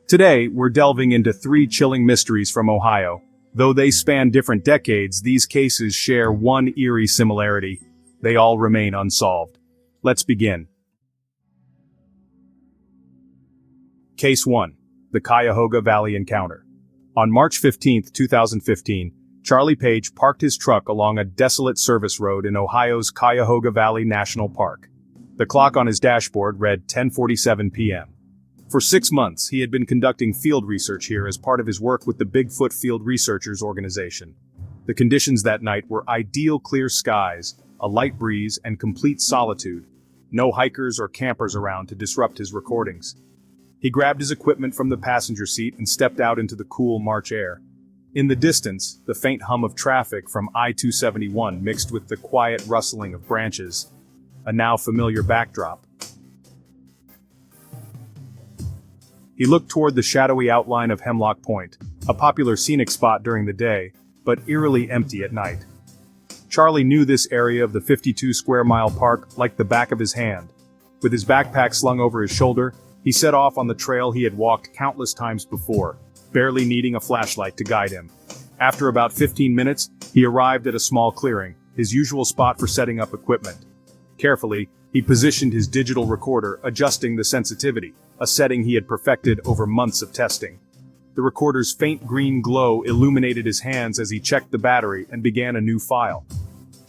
Today, we're delving into three chilling mysteries from Ohio. Though they span different decades, these cases share one eerie similarity. They all remain unsolved. Let's begin. Case 1. The Cuyahoga Valley Encounter. On March 15, 2015, Charlie Page parked his truck along a desolate service road in Ohio's Cuyahoga Valley National Park. The clock on his dashboard read 10:47 p.m. For 6 months, he had been conducting field research here as part of his work with the Bigfoot Field Researchers Organization. The conditions that night were ideal clear skies, a light breeze, and complete solitude. No hikers or campers around to disrupt his recordings. He grabbed his equipment from the passenger seat and stepped out into the cool March air. In the distance, the faint hum of traffic from I-271 mixed with the quiet rustling of branches, a now familiar backdrop. He looked toward the shadowy outline of Hemlock Point, a popular scenic spot during the day, but eerily empty at night. Charlie knew this area of the 52-square-mile park like the back of his hand. With his backpack slung over his shoulder, he set off on the trail he had walked countless times before, barely needing a flashlight to guide him. After about 15 minutes, he arrived at a small clearing, his usual spot for setting up equipment. Carefully, he positioned his digital recorder, adjusting the sensitivity, a setting he had perfected over months of testing. The recorder's faint green glow illuminated his hands as he checked the battery and began a new file.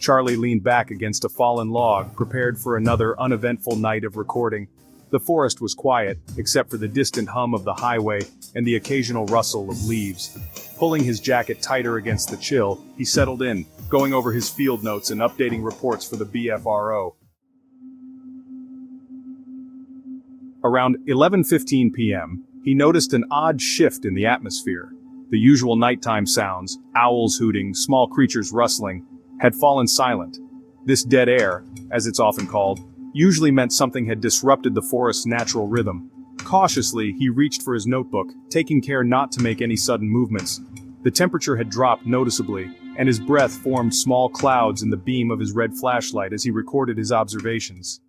Charlie leaned back against a fallen log, prepared for another uneventful night of recording. The forest was quiet, except for the distant hum of the highway and the occasional rustle of leaves. Pulling his jacket tighter against the chill, he settled in, going over his field notes and updating reports for the BFRO. Around 11:15 p.m., he noticed an odd shift in the atmosphere. The usual nighttime sounds, owls hooting, small creatures rustling, had fallen silent. This dead air, as it's often called, usually meant something had disrupted the forest's natural rhythm. Cautiously, he reached for his notebook, taking care not to make any sudden movements. The temperature had dropped noticeably, and his breath formed small clouds in the beam of his red flashlight as he recorded his observations.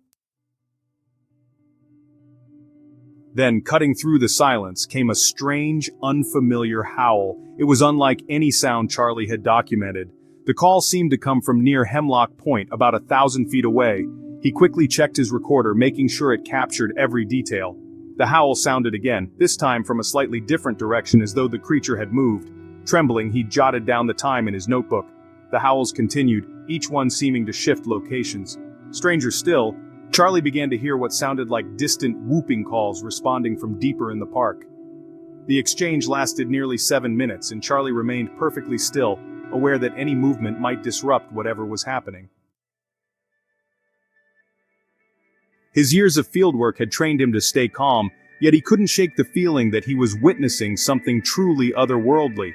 Then, cutting through the silence, came a strange, unfamiliar howl. It was unlike any sound Charlie had documented. The call seemed to come from near Hemlock Point, about 1,000 feet away. He quickly checked his recorder, making sure it captured every detail. The howl sounded again, this time from a slightly different direction, as though the creature had moved. Trembling, he jotted down the time in his notebook. The howls continued, each one seeming to shift locations. Stranger still, Charlie began to hear what sounded like distant whooping calls responding from deeper in the park. The exchange lasted nearly 7 minutes, and Charlie remained perfectly still, aware that any movement might disrupt whatever was happening. His years of fieldwork had trained him to stay calm, yet he couldn't shake the feeling that he was witnessing something truly otherworldly.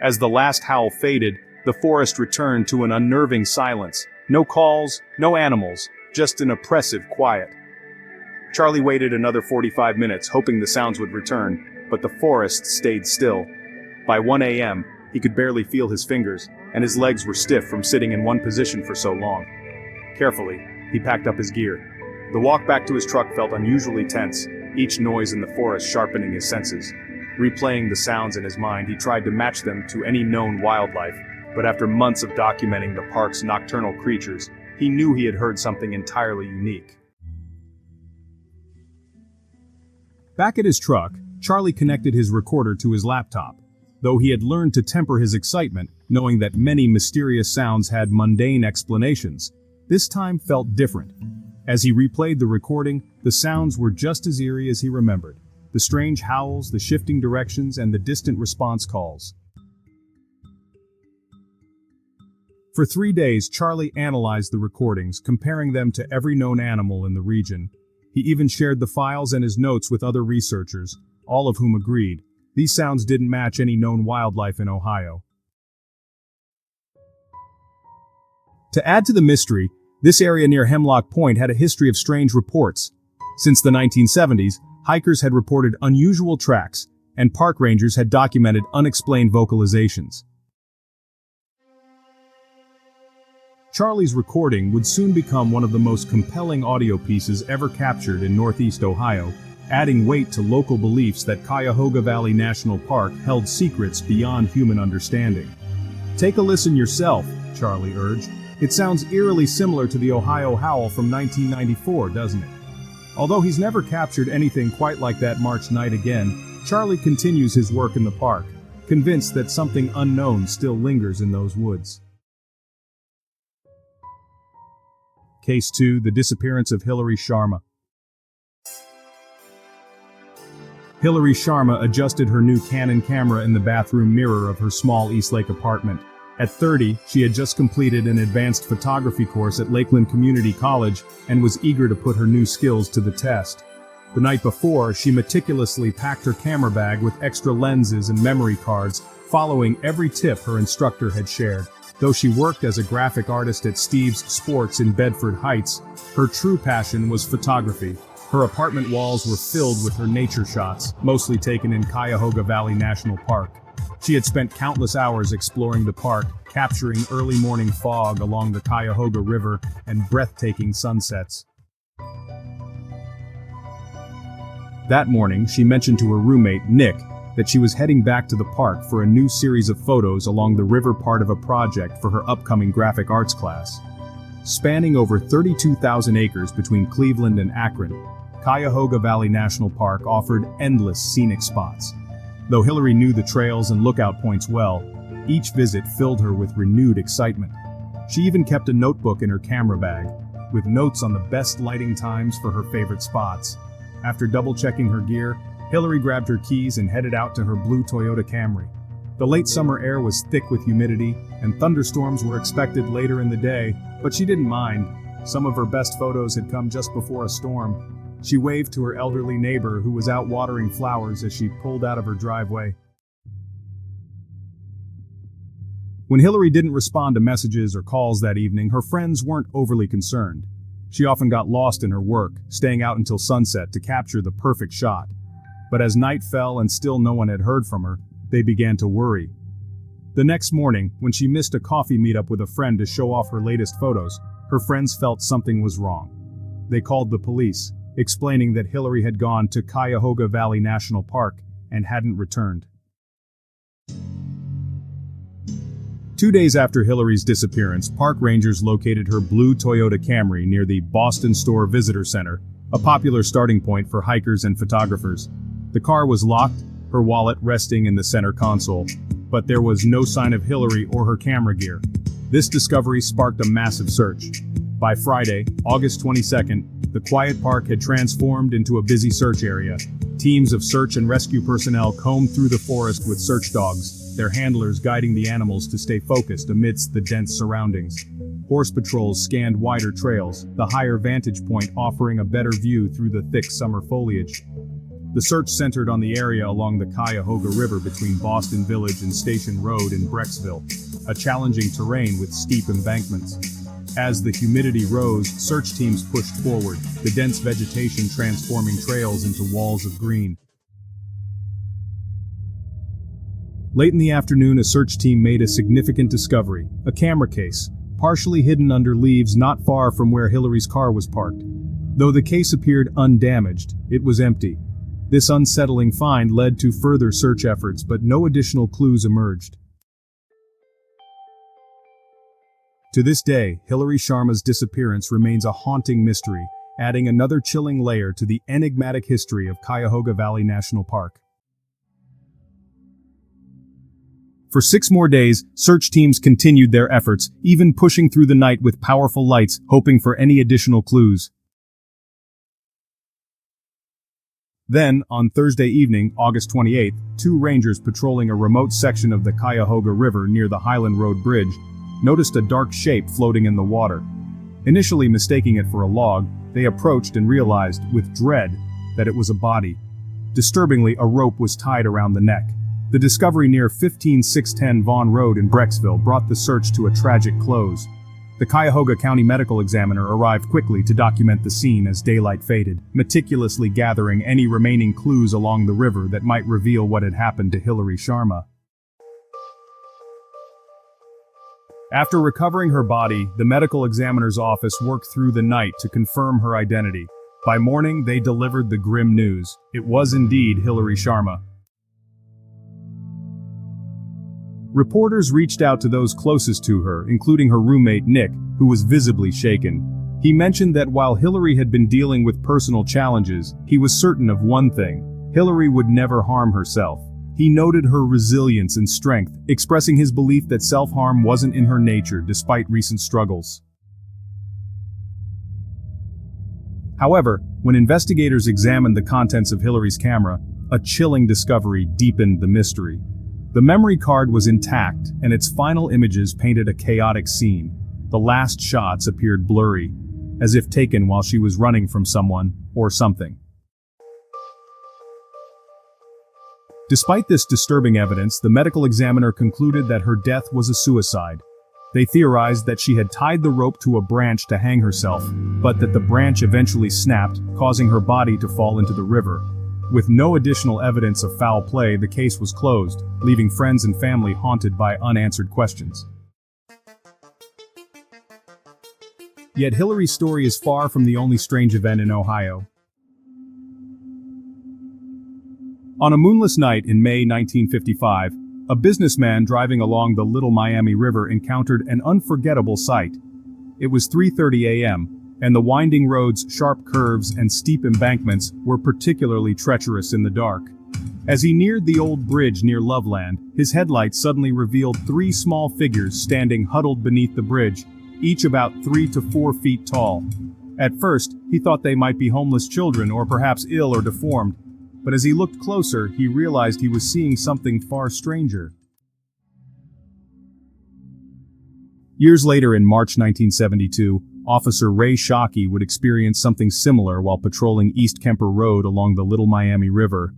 As the last howl faded, the forest returned to an unnerving silence. No calls, no animals, just an oppressive quiet. Charlie waited another 45 minutes, hoping the sounds would return, but the forest stayed still. By 1 a.m., he could barely feel his fingers, and his legs were stiff from sitting in one position for so long. Carefully, he packed up his gear. The walk back to his truck felt unusually tense, each noise in the forest sharpening his senses. Replaying the sounds in his mind, he tried to match them to any known wildlife, but after months of documenting the park's nocturnal creatures, he knew he had heard something entirely unique. Back at his truck, Charlie connected his recorder to his laptop. Though he had learned to temper his excitement, knowing that many mysterious sounds had mundane explanations, this time felt different. As he replayed the recording, the sounds were just as eerie as he remembered. The strange howls, the shifting directions, and the distant response calls. For 3 days, Charlie analyzed the recordings, comparing them to every known animal in the region. He even shared the files and his notes with other researchers, all of whom agreed. These sounds didn't match any known wildlife in Ohio. To add to the mystery, this area near Hemlock Point had a history of strange reports. Since the 1970s, hikers had reported unusual tracks, and park rangers had documented unexplained vocalizations. Charlie's recording would soon become one of the most compelling audio pieces ever captured in Northeast Ohio, adding weight to local beliefs that Cuyahoga Valley National Park held secrets beyond human understanding. "Take a listen yourself," Charlie urged. "It sounds eerily similar to the Ohio Howl from 1994, doesn't it?" Although he's never captured anything quite like that March night again, Charlie continues his work in the park, convinced that something unknown still lingers in those woods. Case 2: The Disappearance of Hillary Sharma. Hillary Sharma adjusted her new Canon camera in the bathroom mirror of her small Eastlake apartment. At 30, she had just completed an advanced photography course at Lakeland Community College and was eager to put her new skills to the test. The night before, she meticulously packed her camera bag with extra lenses and memory cards, following every tip her instructor had shared. Though she worked as a graphic artist at Steve's Sports in Bedford Heights, her true passion was photography. Her apartment walls were filled with her nature shots, mostly taken in Cuyahoga Valley National Park. She had spent countless hours exploring the park, capturing early morning fog along the Cuyahoga River and breathtaking sunsets. That morning, she mentioned to her roommate, Nick, that she was heading back to the park for a new series of photos along the river, part of a project for her upcoming graphic arts class. Spanning over 32,000 acres between Cleveland and Akron, Cuyahoga Valley National Park offered endless scenic spots. Though Hillary knew the trails and lookout points well, each visit filled her with renewed excitement. She even kept a notebook in her camera bag, with notes on the best lighting times for her favorite spots. After double-checking her gear, Hillary grabbed her keys and headed out to her blue Toyota Camry. The late summer air was thick with humidity, and thunderstorms were expected later in the day, but she didn't mind. Some of her best photos had come just before a storm. She waved to her elderly neighbor who was out watering flowers as she pulled out of her driveway. When Hillary didn't respond to messages or calls that evening, her friends weren't overly concerned. She often got lost in her work, staying out until sunset to capture the perfect shot. But as night fell and still no one had heard from her, they began to worry. The next morning, when she missed a coffee meetup with a friend to show off her latest photos, her friends felt something was wrong. They called the police, explaining that Hillary had gone to Cuyahoga Valley National Park and hadn't returned. 2 days after Hillary's disappearance, park rangers located her blue Toyota Camry near the Boston Store Visitor Center, a popular starting point for hikers and photographers. The car was locked, her wallet resting in the center console, but there was no sign of Hillary or her camera gear. This discovery sparked a massive search. By Friday, August 22nd, the quiet park had transformed into a busy search area. Teams of search and rescue personnel combed through the forest with search dogs, their handlers guiding the animals to stay focused amidst the dense surroundings. Horse patrols scanned wider trails, the higher vantage point offering a better view through the thick summer foliage. The search centered on the area along the Cuyahoga River between Boston Village and Station Road in Brecksville, a challenging terrain with steep embankments. As the humidity rose, search teams pushed forward, the dense vegetation transforming trails into walls of green. Late in the afternoon, a search team made a significant discovery, a camera case, partially hidden under leaves not far from where Hillary's car was parked. Though the case appeared undamaged, it was empty. This unsettling find led to further search efforts, but no additional clues emerged. To this day, Hillary Sharma's disappearance remains a haunting mystery, adding another chilling layer to the enigmatic history of Cuyahoga Valley National Park. For 6 more days, search teams continued their efforts, even pushing through the night with powerful lights, hoping for any additional clues. Then, on Thursday evening, August 28th, 2 rangers patrolling a remote section of the Cuyahoga River near the Highland Road Bridge noticed a dark shape floating in the water. Initially mistaking it for a log, they approached and realized, with dread, that it was a body. Disturbingly, a rope was tied around the neck. The discovery near 15610 Vaughan Road in Brecksville brought the search to a tragic close. The Cuyahoga County Medical Examiner arrived quickly to document the scene as daylight faded, meticulously gathering any remaining clues along the river that might reveal what had happened to Hillary Sharma. After recovering her body, the medical examiner's office worked through the night to confirm her identity. By morning, they delivered the grim news. It was indeed Hillary Sharma. Reporters reached out to those closest to her, including her roommate Nick, who was visibly shaken. He mentioned that while Hillary had been dealing with personal challenges, he was certain of one thing: Hillary would never harm herself. He noted her resilience and strength, expressing his belief that self-harm wasn't in her nature despite recent struggles. However, when investigators examined the contents of Hillary's camera, a chilling discovery deepened the mystery. The memory card was intact, and its final images painted a chaotic scene. The last shots appeared blurry, as if taken while she was running from someone or something. Despite this disturbing evidence, the medical examiner concluded that her death was a suicide. They theorized that she had tied the rope to a branch to hang herself, but that the branch eventually snapped, causing her body to fall into the river. With no additional evidence of foul play, the case was closed, leaving friends and family haunted by unanswered questions. Yet Hillary's story is far from the only strange event in Ohio. On a moonless night in May 1955, a businessman driving along the Little Miami River encountered an unforgettable sight. It was 3:30 a.m., and the winding road's sharp curves and steep embankments were particularly treacherous in the dark. As he neared the old bridge near Loveland, his headlights suddenly revealed three small figures standing huddled beneath the bridge, each about 3 to 4 feet tall. At first, he thought they might be homeless children or perhaps ill or deformed. But as he looked closer, he realized he was seeing something far stranger. Years later, in March 1972, Officer Ray Shockey would experience something similar while patrolling East Kemper Road along the Little Miami River.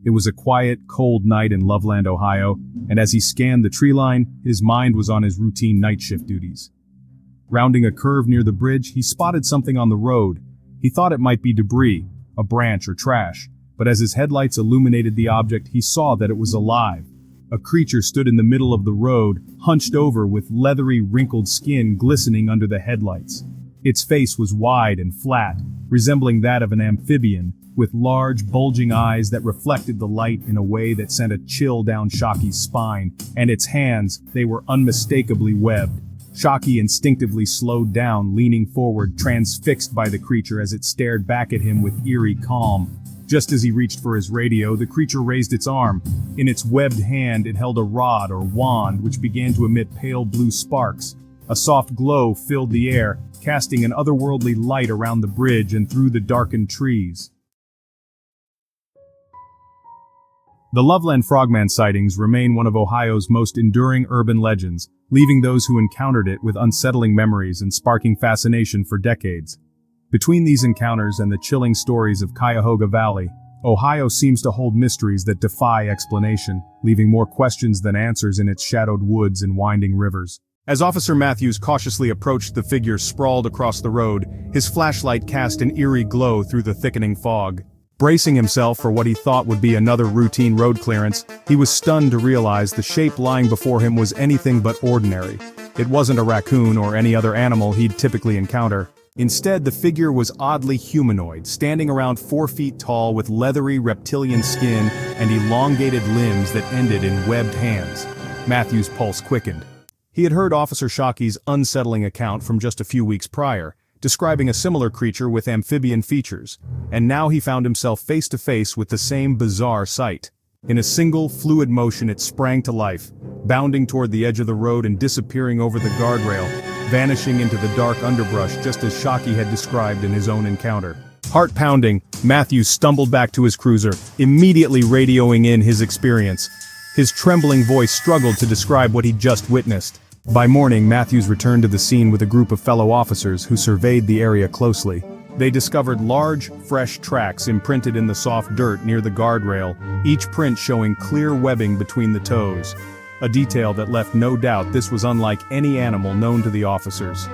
It was a quiet, cold night in Loveland, Ohio, and as he scanned the tree line, his mind was on his routine night shift duties. Rounding a curve near the bridge, he spotted something on the road. He thought it might be debris, a branch or trash. But as his headlights illuminated the object, he saw that it was alive. A creature stood in the middle of the road, hunched over with leathery, wrinkled skin glistening under the headlights. Its face was wide and flat, resembling that of an amphibian, with large, bulging eyes that reflected the light in a way that sent a chill down Shockey's spine, and its hands, they were unmistakably webbed. Shockey instinctively slowed down, leaning forward, transfixed by the creature as it stared back at him with eerie calm. Just as he reached for his radio, the creature raised its arm. In its webbed hand, it held a rod or wand which began to emit pale blue sparks. A soft glow filled the air, casting an otherworldly light around the bridge and through the darkened trees. The Loveland Frogman sightings remain one of Ohio's most enduring urban legends, leaving those who encountered it with unsettling memories and sparking fascination for decades. Between these encounters and the chilling stories of Cuyahoga Valley, Ohio seems to hold mysteries that defy explanation, leaving more questions than answers in its shadowed woods and winding rivers. As Officer Matthews cautiously approached the figure sprawled across the road, his flashlight cast an eerie glow through the thickening fog. Bracing himself for what he thought would be another routine road clearance, he was stunned to realize the shape lying before him was anything but ordinary. It wasn't a raccoon or any other animal he'd typically encounter. Instead, the figure was oddly humanoid, standing around 4 feet tall with leathery reptilian skin and elongated limbs that ended in webbed hands. Matthew's pulse quickened. He had heard Officer Shockey's unsettling account from just a few weeks prior, describing a similar creature with amphibian features, and now he found himself face to face with the same bizarre sight. In a single, fluid motion it sprang to life, bounding toward the edge of the road and disappearing over the guardrail, vanishing into the dark underbrush just as Shockey had described in his own encounter. Heart pounding, Matthews stumbled back to his cruiser, immediately radioing in his experience. His trembling voice struggled to describe what he'd just witnessed. By morning, Matthews returned to the scene with a group of fellow officers who surveyed the area closely. They discovered large, fresh tracks imprinted in the soft dirt near the guardrail, each print showing clear webbing between the toes. A detail that left no doubt this was unlike any animal known to the officers.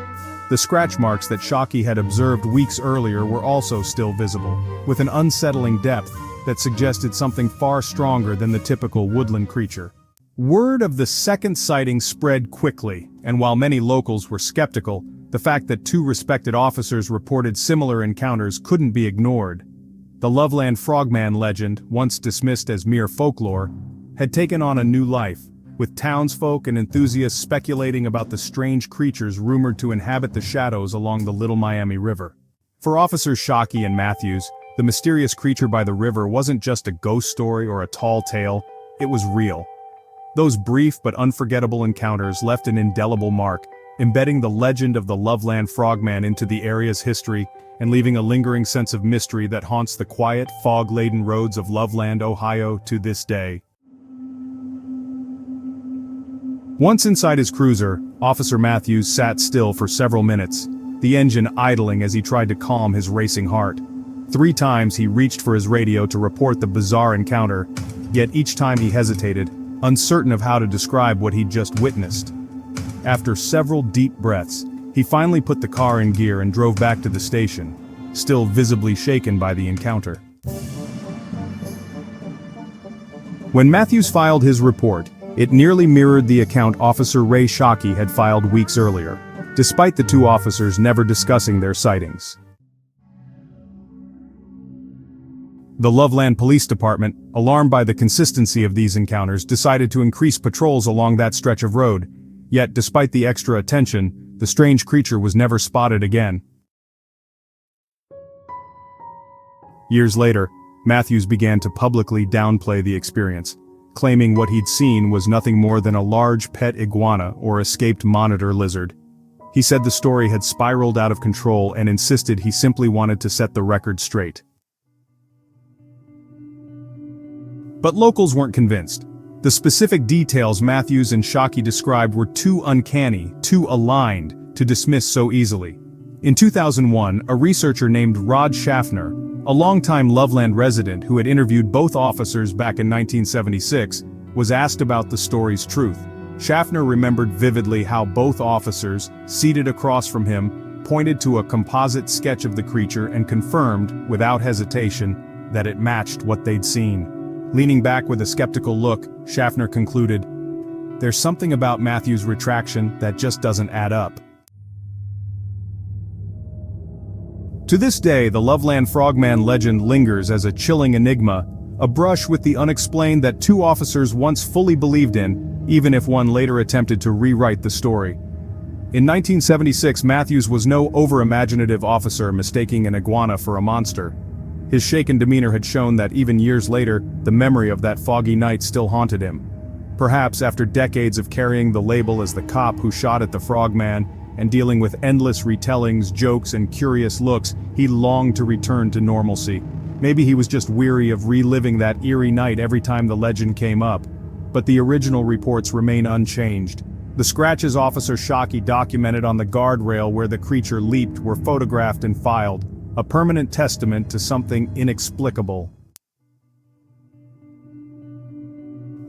The scratch marks that Shockey had observed weeks earlier were also still visible, with an unsettling depth that suggested something far stronger than the typical woodland creature. Word of the second sighting spread quickly, and while many locals were skeptical, the The fact that two respected officers reported similar encounters couldn't be ignored. The Loveland Frogman legend, once dismissed as mere folklore, had taken on a new life, with townsfolk and enthusiasts speculating about the strange creatures rumored to inhabit the shadows along the Little Miami River. For Officers Shockey and Matthews, the mysterious creature by the river wasn't just a ghost story or a tall tale, it was real. Those brief but unforgettable encounters left an indelible mark, embedding the legend of the Loveland Frogman into the area's history and leaving a lingering sense of mystery that haunts the quiet, fog-laden roads of Loveland, Ohio to this day. Once inside his cruiser, Officer Matthews sat still for several minutes, the engine idling as he tried to calm his racing heart. 3 times he reached for his radio to report the bizarre encounter, yet each time he hesitated, uncertain of how to describe what he'd just witnessed. After several deep breaths, he finally put the car in gear and drove back to the station, still visibly shaken by the encounter. When Matthews filed his report, it nearly mirrored the account Officer Ray Shockey had filed weeks earlier, despite the two officers never discussing their sightings. The Loveland Police Department, alarmed by the consistency of these encounters, decided to increase patrols along that stretch of road, yet despite the extra attention, the strange creature was never spotted again. Years later, Matthews began to publicly downplay the experience, claiming what he'd seen was nothing more than a large pet iguana or escaped monitor lizard. He said the story had spiraled out of control and insisted he simply wanted to set the record straight. But locals weren't convinced. The specific details Matthews and Shockey described were too uncanny, too aligned, to dismiss so easily. In 2001, a researcher named Rod Schaffner, a longtime Loveland resident who had interviewed both officers back in 1976, was asked about the story's truth. Schaffner remembered vividly how both officers, seated across from him, pointed to a composite sketch of the creature and confirmed, without hesitation, that it matched what they'd seen. Leaning back with a skeptical look, Schaffner concluded, "There's something about Matthews' retraction that just doesn't add up." To this day, the Loveland Frogman legend lingers as a chilling enigma, a brush with the unexplained that two officers once fully believed in, even if one later attempted to rewrite the story. In 1976, Matthews was no over-imaginative officer mistaking an iguana for a monster. His shaken demeanor had shown that even years later, the memory of that foggy night still haunted him. Perhaps after decades of carrying the label as the cop who shot at the Frogman, and dealing with endless retellings, jokes, and curious looks, he longed to return to normalcy. Maybe he was just weary of reliving that eerie night every time the legend came up. But the original reports remain unchanged. The scratches Officer Shockey documented on the guardrail where the creature leaped were photographed and filed, a permanent testament to something inexplicable.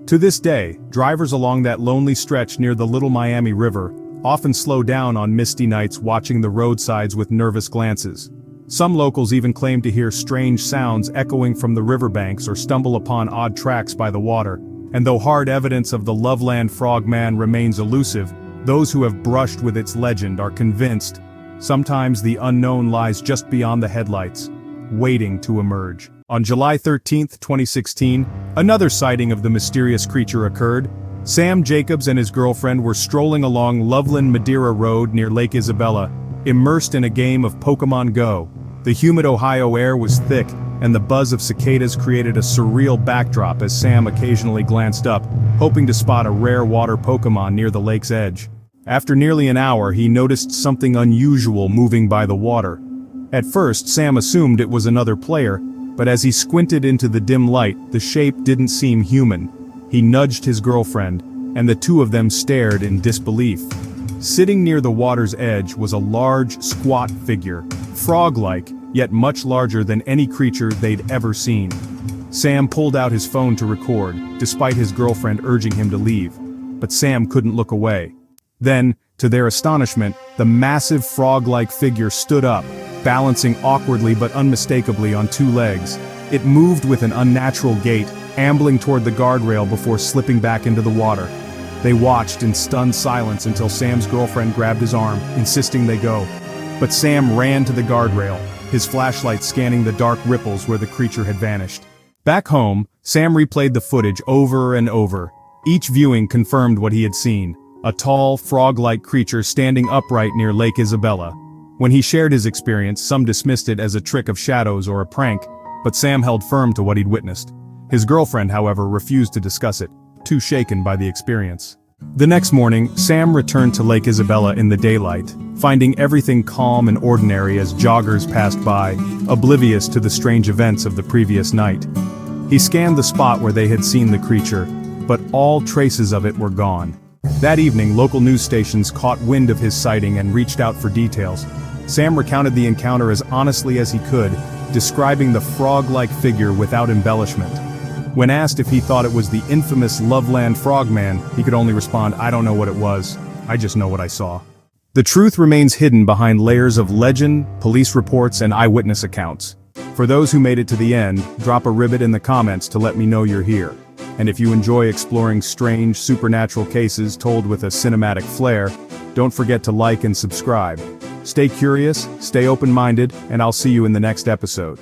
To this day, drivers along that lonely stretch near the Little Miami River often slow down on misty nights, watching the roadsides with nervous glances. Some locals even claim to hear strange sounds echoing from the riverbanks or stumble upon odd tracks by the water. And though hard evidence of the Loveland Frogman remains elusive, those who have brushed with its legend are convinced sometimes the unknown lies just beyond the headlights, waiting to emerge. On July 13, 2016, another sighting of the mysterious creature occurred. Sam Jacobs and his girlfriend were strolling along Loveland Madeira Road near Lake Isabella, immersed in a game of Pokemon Go. The humid Ohio air was thick, and the buzz of cicadas created a surreal backdrop as Sam occasionally glanced up, hoping to spot a rare water Pokemon near the lake's edge. After nearly an hour, he noticed something unusual moving by the water. At first, Sam assumed it was another player, but as he squinted into the dim light, the shape didn't seem human. He nudged his girlfriend, and the two of them stared in disbelief. Sitting near the water's edge was a large, squat figure, frog-like, yet much larger than any creature they'd ever seen. Sam pulled out his phone to record, despite his girlfriend urging him to leave. But Sam couldn't look away. Then, to their astonishment, the massive frog-like figure stood up, balancing awkwardly but unmistakably on 2 legs. It moved with an unnatural gait, ambling toward the guardrail before slipping back into the water. They watched in stunned silence until Sam's girlfriend grabbed his arm, insisting they go. But Sam ran to the guardrail, his flashlight scanning the dark ripples where the creature had vanished. Back home, Sam replayed the footage over and over. Each viewing confirmed what he had seen, a tall, frog-like creature standing upright near Lake Isabella. When he shared his experience, some dismissed it as a trick of shadows or a prank, but Sam held firm to what he'd witnessed. His girlfriend, however, refused to discuss it, too shaken by the experience. The next morning, Sam returned to Lake Isabella in the daylight, finding everything calm and ordinary as joggers passed by, oblivious to the strange events of the previous night. He scanned the spot where they had seen the creature, but all traces of it were gone. That evening, local news stations caught wind of his sighting and reached out for details. Sam recounted the encounter as honestly as he could, describing the frog-like figure without embellishment. When asked if he thought it was the infamous Loveland Frogman, he could only respond, "I don't know what it was. I just know what I saw." The truth remains hidden behind layers of legend, police reports, and eyewitness accounts. For those who made it to the end, drop a ribbit in the comments to let me know you're here. And if you enjoy exploring strange, supernatural cases told with a cinematic flair, don't forget to like and subscribe. Stay curious, stay open-minded, and I'll see you in the next episode.